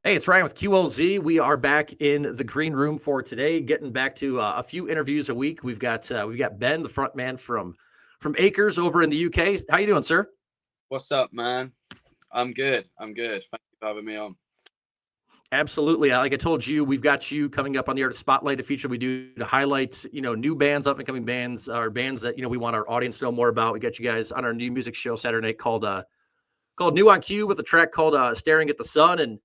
Hey, it's Ryan with QLZ. We are back in the green room for today, getting back to a few interviews a week. We've got Ben, the front man from Acres over in the UK. How you doing, sir? What's up, man? I'm good. I'm good. Thank you for having me on. Absolutely. Like I told you, we've got you coming up on the Art Spotlight, a feature we do to highlight, new bands, up and coming bands, or bands that we want our audience to know more about. We got you guys on our new music show Saturday night called New on Q with a track called "Staring at the Sun."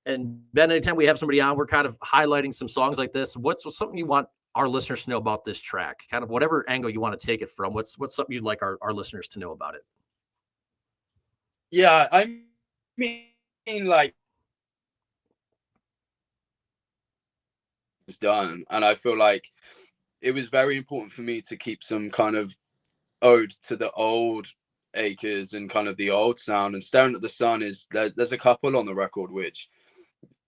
And Ben, anytime we have somebody on, we're kind of highlighting some songs like this. What's something you want our listeners to know about this track? Kind of whatever angle you want to take it from. What's something you'd like our listeners to know about it? Yeah, I mean, like, it's done, and I feel like it was very important for me to keep some kind of ode to the old Acres and kind of the old sound. And Staring at the Sun is there's a couple on the record which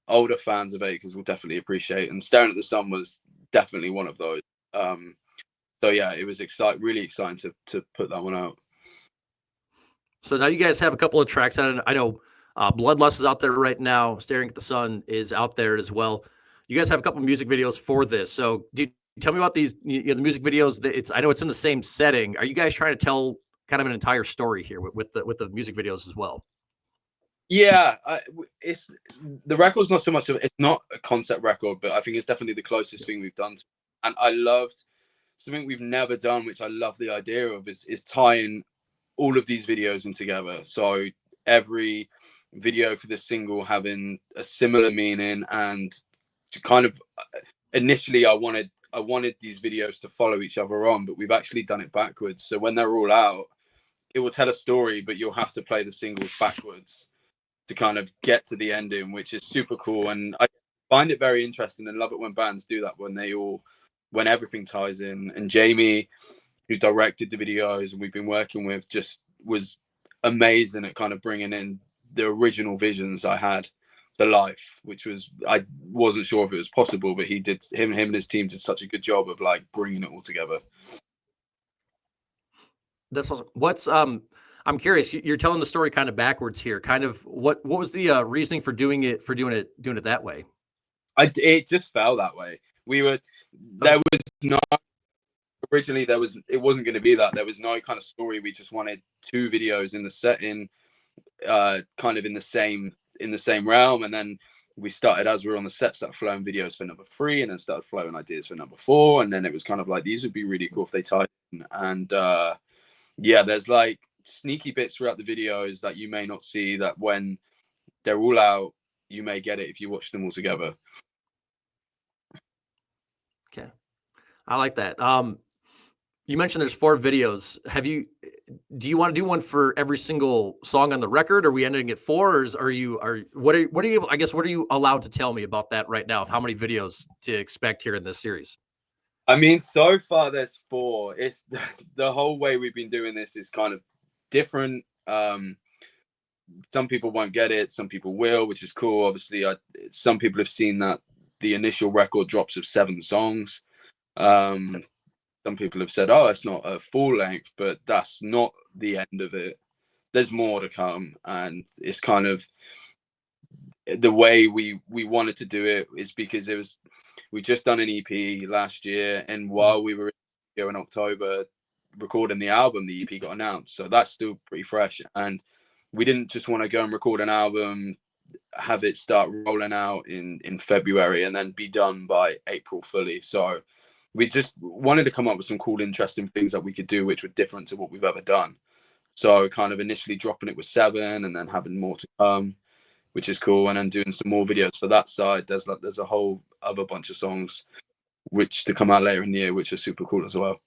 older fans of Acres will definitely appreciate, and Staring at the Sun was definitely one of those. So yeah, it was really exciting to put that one out. So now you guys have a couple of tracks on it. I know Bloodlust is out there right now. Staring at the Sun is out there as well. You guys have a couple of music videos for this. So tell me about these the music videos. I know it's in the same setting. Are you guys trying to tell kind of an entire story here with the music videos as well? Yeah, it's the record's not so much of it's not a concept record, but I think it's definitely the closest thing we've done. And I loved something we've never done, which I love the idea of, is tying all of these videos in together. So every video for this single having a similar meaning, and to kind of initially I wanted these videos to follow each other on, but we've actually done it backwards. So when they're all out, it will tell a story, but you'll have to play the singles backwards to kind of get to the ending, which is super cool. And I find it very interesting and love it when bands do that, when everything ties in. And Jamie, who directed the videos and we've been working with, just was amazing at kind of bringing in the original visions I had to life, which was, I wasn't sure if it was possible, but him and his team did such a good job of like bringing it all together. That's awesome. I'm curious. You're telling the story kind of backwards here. Kind of what was the reasoning for doing it that way? It just fell that way. There was no originally it wasn't going to be that. There was no kind of story. We just wanted two videos in the setting, kind of in the same realm. And then we started, as we were on the set, started flowing videos for number 3, and then started flowing ideas for number 4. And then it was kind of like, these would be really cool if they tied in. And yeah, there's like sneaky bits throughout the videos that you may not see, that when they're all out, you may get it if you watch them all together. Okay, I like that. You mentioned there's 4 videos. Do you want to do one for every single song on the record? Are we ending at 4, or what are you I guess what are you allowed to tell me about that right now, of how many videos to expect here in this series? I mean, so far there's 4. It's the whole way we've been doing this is kind of different. Some people won't get it, some people will, which is cool. Obviously, some people have seen that the initial record drops of 7 songs. Some people have said, "Oh, it's not a full length," but that's not the end of it. There's more to come, and it's kind of the way we wanted to do it is because we just done an EP last year, and while we were in October recording the album, the EP got announced, so that's still pretty fresh. And we didn't just want to go and record an album, have it start rolling out in February, and then be done by April fully. So we just wanted to come up with some cool, interesting things that we could do, which were different to what we've ever done. So kind of initially dropping it with 7, and then having more to come, which is cool. And then doing some more videos for that side. There's a whole other bunch of songs which to come out later in the year, which are super cool as well.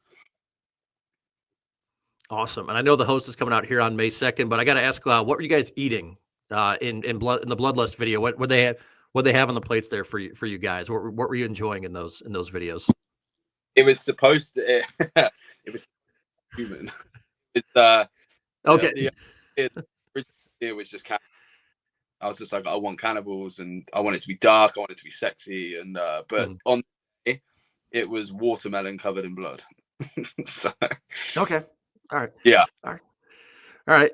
Awesome. And I know the host is coming out here on May 2nd, but I got to ask, what were you guys eating in the Bloodlust video? What they have on the plates there for you guys? What were you enjoying in those videos? It was supposed to. It was human. It's okay. It was just. I was just like, I want cannibals, and I want it to be dark. I want it to be sexy, and but on it was watermelon covered in blood. So. Okay. All right. Yeah. All right.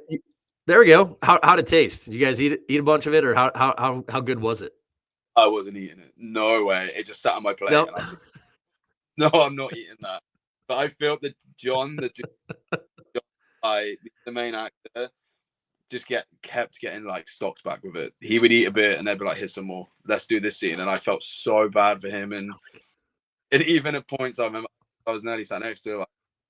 There we go. How'd it taste? Did you guys eat a bunch of it, or how good was it? I wasn't eating it. No way. It just sat on my plate, No. and I was like, no, I'm not eating that. But I felt that John, the main actor, just kept getting like stocked back with it. He would eat a bit, and they'd be like, "Here's some more. Let's do this scene." And I felt so bad for him, and even at points, I remember I was nearly sat next to him. I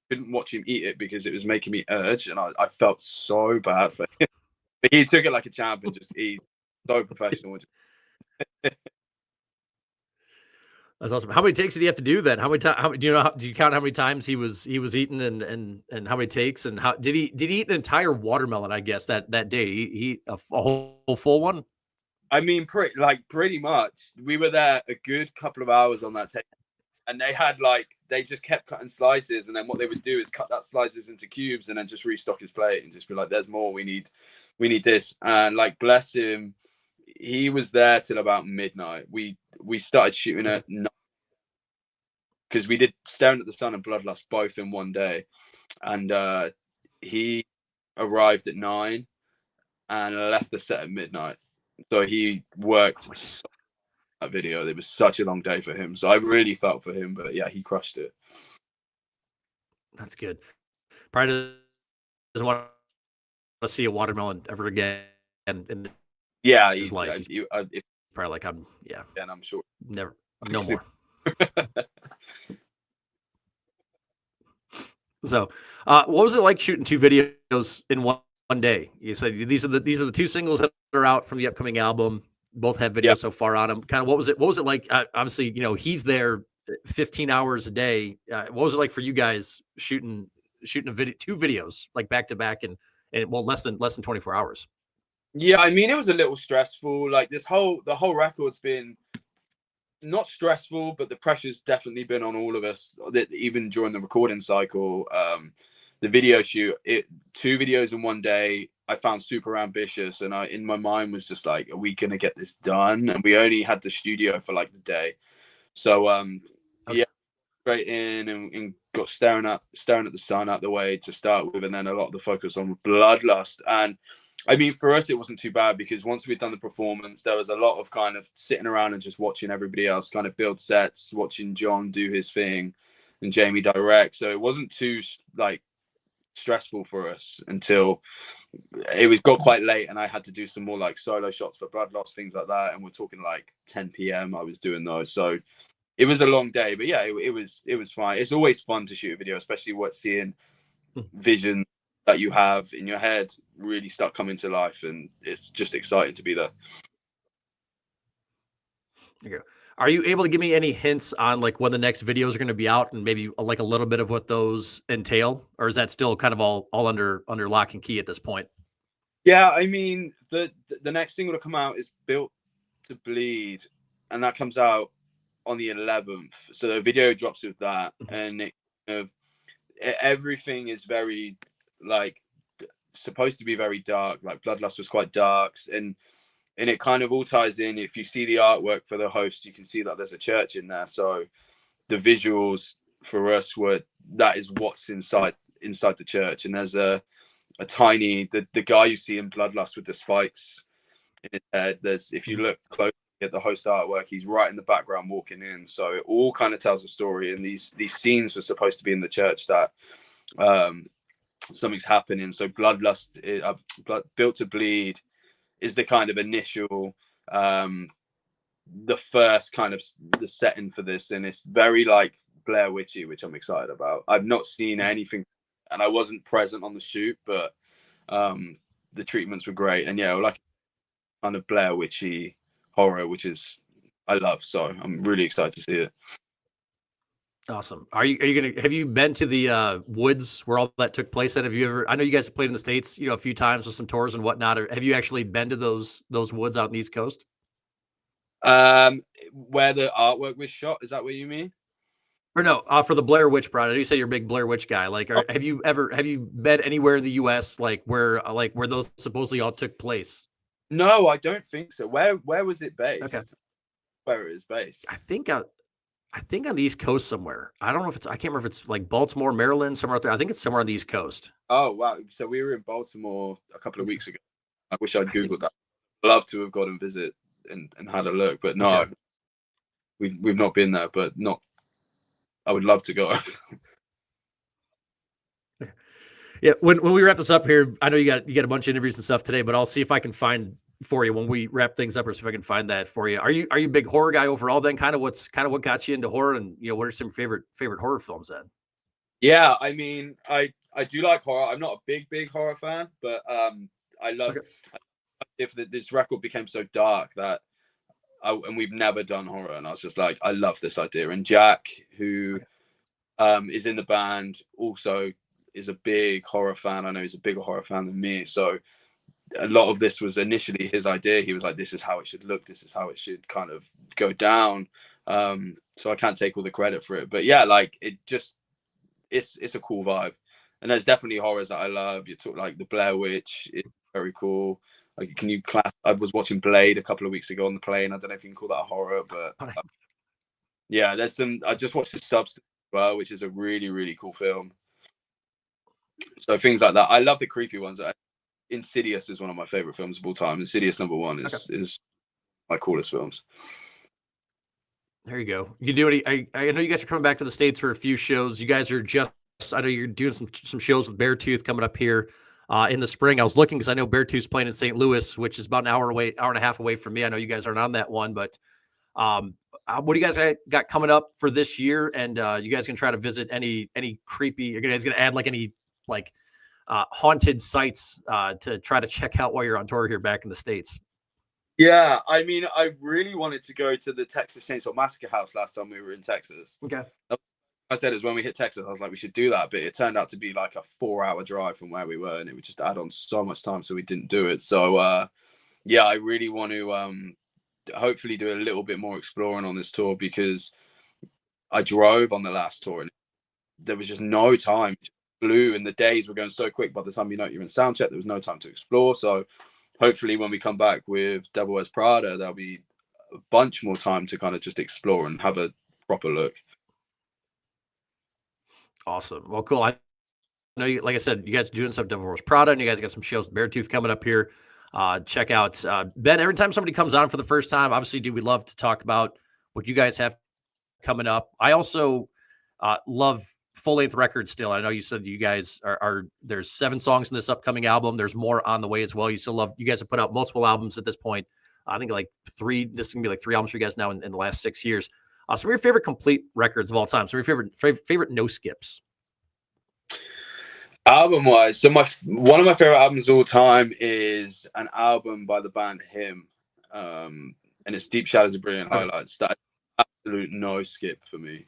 couldn't watch him eat it because it was making me urge, and I felt so bad for him. But he took it like a champ and just so professional. That's awesome. How many takes did he have to do then? How many times? Do you know? Do you count how many times he was eating and how many takes and how did he eat an entire watermelon? I guess that day he a whole full one. I mean, pretty much. We were there a good couple of hours on that take, and they just kept cutting slices, and then what they would do is cut that slices into cubes, and then just restock his plate and just be like, "There's more. We need this." And like, bless him, he was there till about midnight. We started shooting at night because we did Staring at the Sun and Bloodlust both in one day, and he arrived at 9 and left the set at midnight. So he worked that video. It was such a long day for him. So I really felt for him, but yeah, he crushed it. That's good. Probably doesn't want to see a watermelon ever again in his life. He's probably like, and I'm sure never, no more. So, what was it like shooting 2 videos in one day? You said these are the 2 singles that are out from the upcoming album. Both have videos so far on them. Kind of what was it like? Obviously, he's there 15 hours a day. What was it like for you guys shooting a video, 2 videos like back to back and well less than 24 hours? Yeah, I mean, it was a little stressful. Like the whole record's been not stressful, but the pressure's definitely been on all of us, even during the recording cycle. The video shoot, 2 videos in one day, I found super ambitious, and in my mind was just like, are we gonna get this done? And we only had the studio for like the day, so yeah, straight in and got staring at the sun out the way to start with, and then a lot of the focus on Bloodlust. And I mean, for us, it wasn't too bad because once we'd done the performance, there was a lot of kind of sitting around and just watching everybody else kind of build sets, watching John do his thing and Jamie direct. So it wasn't too like stressful for us until it got quite late, and I had to do some more like solo shots for Bloodlust, things like that. And we're talking like 10 p.m. I was doing those. So it was a long day, but yeah, it was fine. It's always fun to shoot a video, especially seeing vision that you have in your head really start coming to life, and it's just exciting to be there. Okay. Are you able to give me any hints on like when the next videos are going to be out and maybe like a little bit of what those entail, or is that still kind of all under lock and key at this point? Yeah, I mean, the next single to come out is Built to Bleed, and that comes out on the 11th. So the video drops with that, and everything is very like supposed to be very dark. Like Bloodlust was quite dark, and it kind of all ties in. If you see the artwork for the host, you can see that there's a church in there. So the visuals for us that is what's inside the church, and there's a tiny the guy you see in Bloodlust with the spikes in his head. If you look closely at the host artwork, he's right in the background walking in. So it all kind of tells a story, and these scenes were supposed to be in the church that something's happening. So Bloodlust, Built to Bleed is the kind of initial the first kind of the setting for this, and it's very like Blair Witchy, which I'm excited about. I've not seen anything, and I wasn't present on the shoot, but the treatments were great, and yeah, like kind of Blair Witchy horror, which is I love. So I'm really excited to see it. Awesome. Have you been to the woods where all that took place? Have you ever? I know you guys have played in the States, a few times with some tours and whatnot. Or have you actually been to those woods out on the East Coast? Where the artwork was shot, is that what you mean? Or no, for the Blair Witch Project. You say you're a big Blair Witch guy. Like, have you been anywhere in the U.S. like where those supposedly all took place? No, I don't think so. Where was it based? Okay. Where it is based? I think I think on the East Coast somewhere. I don't know if it's, I can't remember if it's like Baltimore, Maryland, somewhere out there. I think it's somewhere on the East Coast. Oh wow! So we were in Baltimore a couple of weeks ago. I wish I'd I think, googled that. Love to have gone and visit and had a look, but okay. no, we've not been there. But not, I would love to go. Yeah. When we wrap this up here, I know you got a bunch of interviews and stuff today, but I'll see if I can find for you when we wrap things up, or see if I can find that for you. Are you a big horror guy overall? Then what got you into horror, and what are some favorite horror films then? Yeah, I mean, I do like horror. I'm not a big horror fan, but I love Okay. if this record became so dark that and we've never done horror, and I was just like, I love this idea. And Jack, who is in the band, also is a big horror fan. I know he's a bigger horror fan than me, so a lot of this was initially his idea. He was like, this is how it should look, this is how it should kind of go down. So I can't take all the credit for it, but yeah, like it just it's a cool vibe. And there's definitely horrors that I love. You talk like the Blair Witch, it's very cool. Like, can you class? I was watching Blade a couple of weeks ago on the plane. I don't know if you can call that a horror, but yeah, there's some. I just watched The Substance as well, which is a really cool film. So things like that. I love the creepy ones. Insidious is one of my favorite films of all time. Insidious #1 is my coolest films. There you go. You do any? I know you guys are coming back to the States for a few shows. You guys are just. I know you're doing some shows with Beartooth coming up here in the spring. I was looking because I know Beartooth's playing in St. Louis, which is about an hour and a half away from me. I know you guys aren't on that one, but what do you guys got coming up for this year? And you guys gonna try to visit any creepy? You guys gonna add like any like haunted sites to try to check out while you're on tour here back in the States? Yeah, I mean, I really wanted to go to the Texas Chainsaw Massacre house last time we were in Texas. Okay. I said is when we hit Texas, I was like, we should do that, but it turned out to be like a 4-hour drive from where we were, and it would just add on so much time, so we didn't do it. So yeah, I really want to hopefully do a little bit more exploring on this tour, because I drove on the last tour and there was just no time. It just flew, and the days were going so quick. By the time you're in sound check, there was no time to explore. So hopefully when we come back with Devil Wears Prada, there'll be a bunch more time to kind of just explore and have a proper look. Awesome. Well, cool. I know you, like I said, you guys are doing some Devil Wears Prada, and you guys got some shows with Beartooth coming up here. Check out Ben. Every time somebody comes on for the first time, obviously, we love to talk about what you guys have coming up. I also love full length records still. I know you said you guys are there's 7 songs in this upcoming album. There's more on the way as well. You guys have put out multiple albums at this point. I think like 3. This is gonna be like 3 albums for you guys now in the last 6 years. Some of your favorite complete records of all time. Some of your favorite no skips. Album wise, so one of my favorite albums of all time is an album by the band Him, and it's Deep Shadows of Brilliant Highlights. That's absolute no skip for me.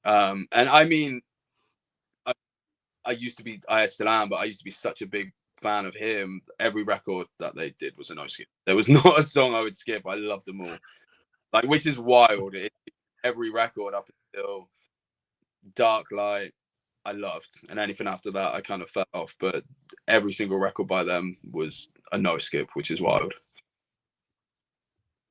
And I mean, I still am, but I used to be such a big fan of Him. Every record that they did was a no skip. There was not a song I would skip. I love them all, like, which is wild. Every record up until Dark Light, I loved, and anything after that I kind of fell off, but every single record by them was a no skip, which is wild.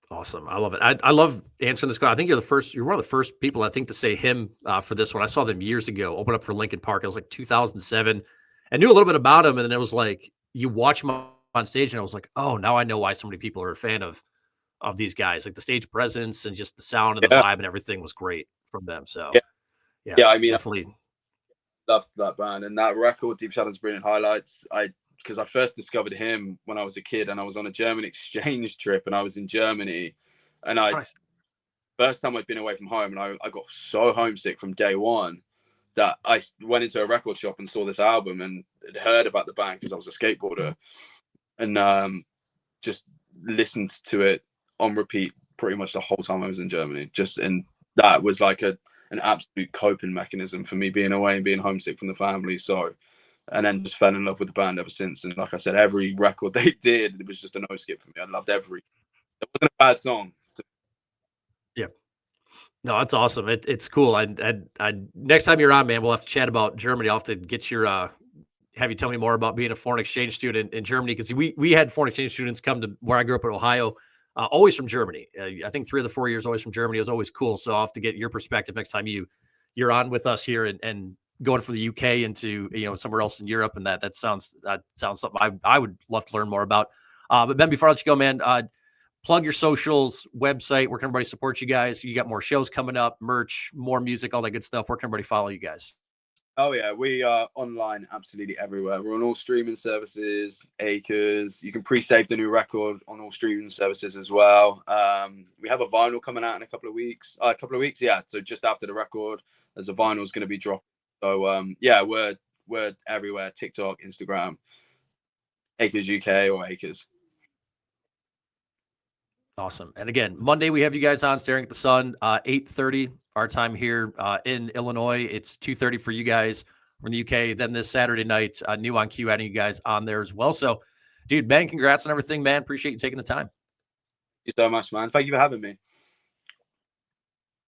Awesome. I love it. I love answering this question. I think you're one of the first people I think to say Him for this one. I saw them years ago, open up for Linkin Park. It was like 2007. I knew a little bit about them, and then it was like you watch them on stage, and I was like, oh, now I know why so many people are a fan of these guys. Like the stage presence and just the sound and the vibe and everything was great from them. So yeah, I mean, definitely I loved that band and that record, Deep Shadows Brilliant Highlights. Because I first discovered Him when I was a kid, and I was on a German exchange trip, and I was in Germany, and first time I'd been away from home, and I got so homesick from day one that I went into a record shop and saw this album and had heard about the band because I was a skateboarder, and just listened to it on repeat pretty much the whole time I was in Germany. And that was like an absolute coping mechanism for me being away and being homesick from the family. So, and then just fell in love with the band ever since. And like I said, every record they did, it was just a no skip for me. I loved every. It wasn't a bad song. yeah. No, that's awesome. It's cool. I next time you're on, man, we'll have to chat about Germany. I'll have to get your have you tell me more about being a foreign exchange student in Germany, because we had foreign exchange students come to where I grew up in Ohio always from Germany. I think 3 of the 4 years always from Germany. It was always cool. So I'll have to get your perspective next time you're on with us here and going from the UK into, somewhere else in Europe. And that sounds something I would love to learn more about. But Ben, before I let you go, man, plug your socials, website. Where can everybody support you guys? You got more shows coming up, merch, more music, all that good stuff. Where can everybody follow you guys? Oh yeah, we are online absolutely everywhere. We're on all streaming services, Acres. You can pre-save the new record on all streaming services as well. We have a vinyl coming out in a couple of weeks. Yeah. So just after the record, there's a vinyl's going to be dropped. So yeah, we're everywhere: TikTok, Instagram, Acres UK or Acres. Awesome. And again, Monday we have you guys on Staring at the Sun, 8:30 our time here in Illinois. It's 2:30 for you guys from the UK. Then this Saturday night, New on Q, adding you guys on there as well. So, dude, Ben, congrats on everything, man. Appreciate you taking the time. Thank you so much, man. Thank you for having me.